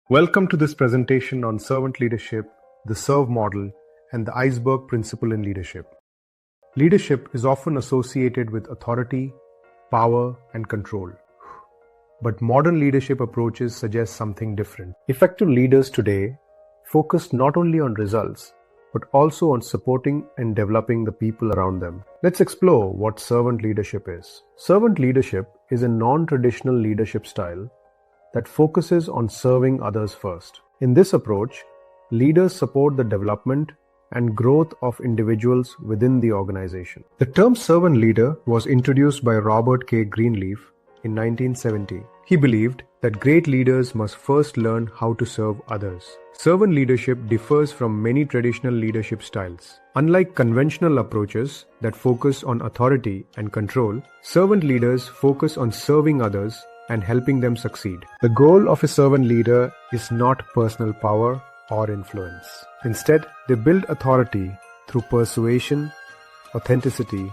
Welcome to this presentation on servant leadership, the SERVE model, and the Iceberg principle in leadership. Leadership is often associated with authority, power, and control. But modern leadership approaches suggest something different. Effective leaders today focus not only on results, but also on supporting and developing the people around them. Let's explore what servant leadership is. Servant leadership is a non-traditional leadership style that focuses on serving others first. In this approach, leaders support the development and growth of individuals within the organization. The term servant leader was introduced by Robert K. Greenleaf in 1970. He believed that great leaders must first learn how to serve others. Servant leadership differs from many traditional leadership styles. Unlike conventional approaches that focus on authority and control, servant leaders focus on serving others and helping them succeed. The goal of a servant leader is not personal power or influence. Instead, they build authority through persuasion, authenticity,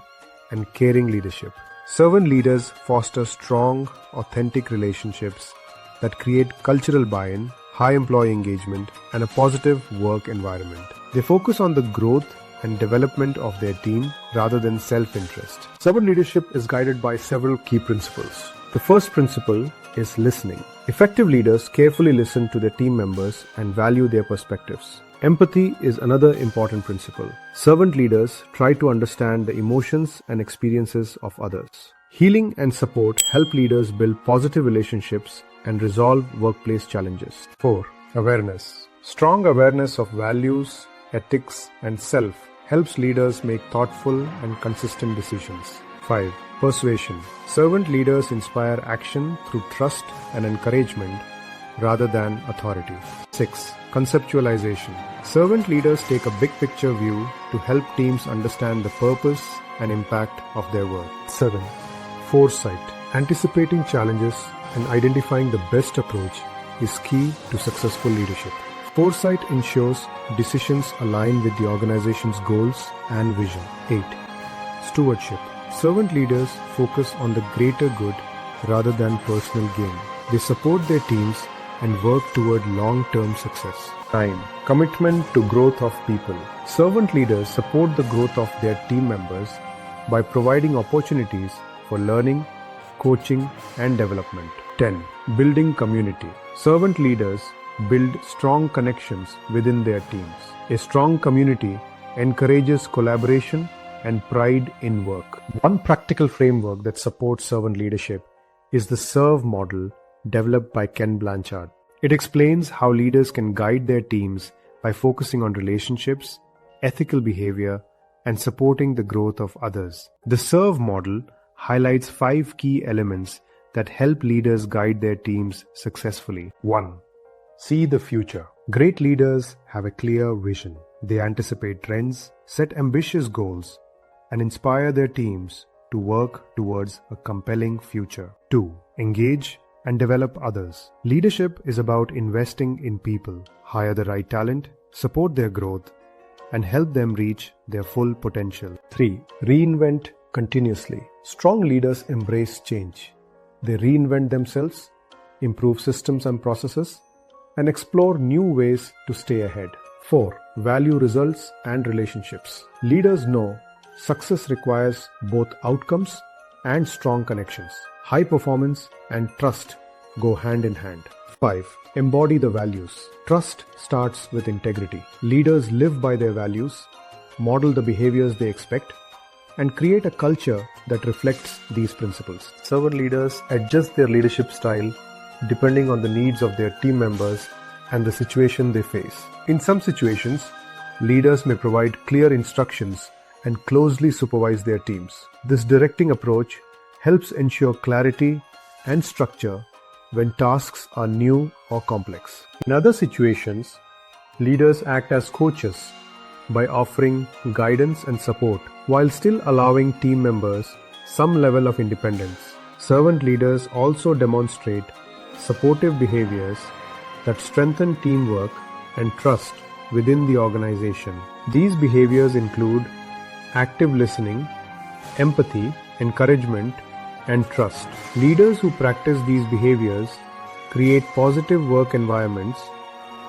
and caring leadership. Servant leaders foster strong, authentic relationships that create cultural buy-in, high employee engagement, and a positive work environment. They focus on the growth and development of their team rather than self-interest. Servant leadership is guided by several key principles. The first principle is listening. Effective leaders carefully listen to their team members and value their perspectives. Empathy is another important principle. Servant leaders try to understand the emotions and experiences of others. Healing and support help leaders build positive relationships and resolve workplace challenges. 4. Awareness. Strong awareness of values, ethics, and self helps leaders make thoughtful and consistent decisions. 5. Persuasion. Servant leaders inspire action through trust and encouragement rather than authority. 6. Conceptualization. Servant leaders take a big picture view to help teams understand the purpose and impact of their work. 7. Foresight. Anticipating challenges and identifying the best approach is key to successful leadership. Foresight ensures decisions align with the organization's goals and vision. 8. Stewardship. Servant leaders focus on the greater good rather than personal gain. They support their teams and work toward long-term success. 9. Commitment to growth of people. Servant leaders support the growth of their team members by providing opportunities for learning, coaching, and development. 10. Building community. Servant leaders build strong connections within their teams. A strong community encourages collaboration and pride in work. One practical framework that supports servant leadership is the SERVE model developed by Ken Blanchard. It explains how leaders can guide their teams by focusing on relationships, ethical behavior, and supporting the growth of others. The SERVE model highlights 5 key elements that help leaders guide their teams successfully. 1. See the future. Great leaders have a clear vision. They anticipate trends, set ambitious goals, and inspire their teams to work towards a compelling future. 2. Engage and develop others. Leadership is about investing in people, hire the right talent, support their growth, and help them reach their full potential. 3. Reinvent continuously. Strong leaders embrace change. They reinvent themselves, improve systems and processes, and explore new ways to stay ahead. 4. Value results and relationships. Leaders know success requires both outcomes and strong connections. High performance and trust go hand in hand. 5. Embody the values. Trust starts with integrity. Leaders live by their values, model the behaviors they expect, and create a culture that reflects these principles. Servant leaders adjust their leadership style depending on the needs of their team members and the situation they face. In some situations, leaders may provide clear instructions and closely supervise their teams. This directing approach helps ensure clarity and structure when tasks are new or complex. In other situations, leaders act as coaches by offering guidance and support while still allowing team members some level of independence. Servant leaders also demonstrate supportive behaviors that strengthen teamwork and trust within the organization. These behaviors include active listening, empathy, encouragement, and trust. Leaders who practice these behaviors create positive work environments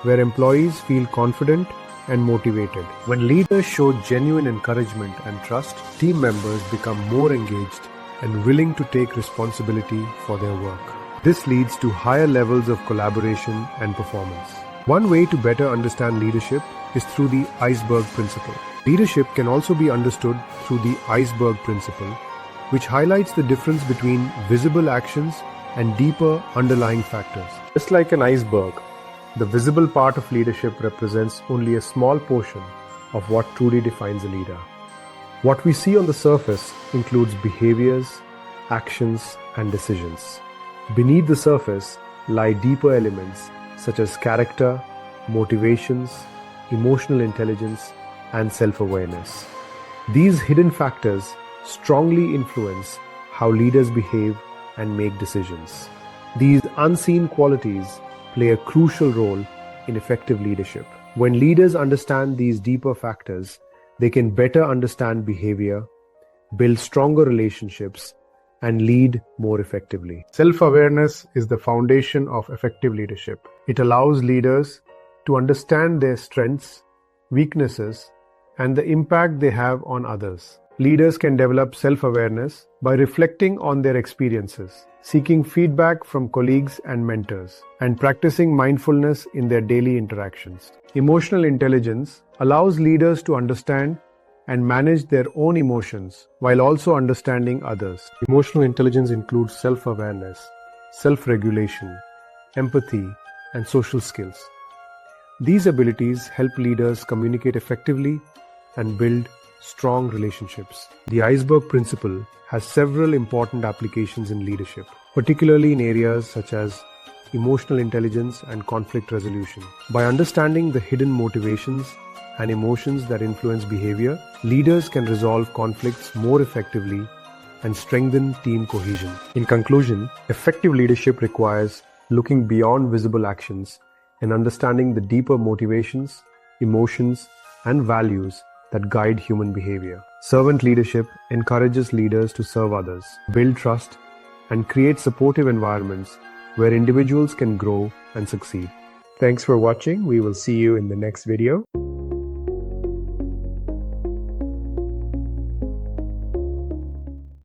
where employees feel confident and motivated. When leaders show genuine encouragement and trust, team members become more engaged and willing to take responsibility for their work. This leads to higher levels of collaboration and performance. One way to better understand leadership is through the iceberg principle. Leadership can also be understood through the iceberg principle, which highlights the difference between visible actions and deeper underlying factors. Just like an iceberg, the visible part of leadership represents only a small portion of what truly defines a leader. What we see on the surface includes behaviors, actions, and decisions. Beneath the surface lie deeper elements such as character, motivations, emotional intelligence, and self-awareness. These hidden factors strongly influence how leaders behave and make decisions. These unseen qualities play a crucial role in effective leadership. When leaders understand these deeper factors, they can better understand behavior, build stronger relationships, and lead more effectively. Self-awareness is the foundation of effective leadership. It allows leaders to understand their strengths, weaknesses, and the impact they have on others. Leaders can develop self-awareness by reflecting on their experiences, seeking feedback from colleagues and mentors, and practicing mindfulness in their daily interactions. Emotional intelligence allows leaders to understand and manage their own emotions while also understanding others. Emotional intelligence includes self-awareness, self-regulation, empathy, and social skills. These abilities help leaders communicate effectively and build strong relationships. The iceberg principle has several important applications in leadership, particularly in areas such as emotional intelligence and conflict resolution. By understanding the hidden motivations and emotions that influence behavior, leaders can resolve conflicts more effectively and strengthen team cohesion. In conclusion, effective leadership requires looking beyond visible actions and understanding the deeper motivations, emotions, and values that guide human behavior. Servant leadership encourages leaders to serve others, build trust, and create supportive environments where individuals can grow and succeed. Thanks for watching. We will see you in the next video.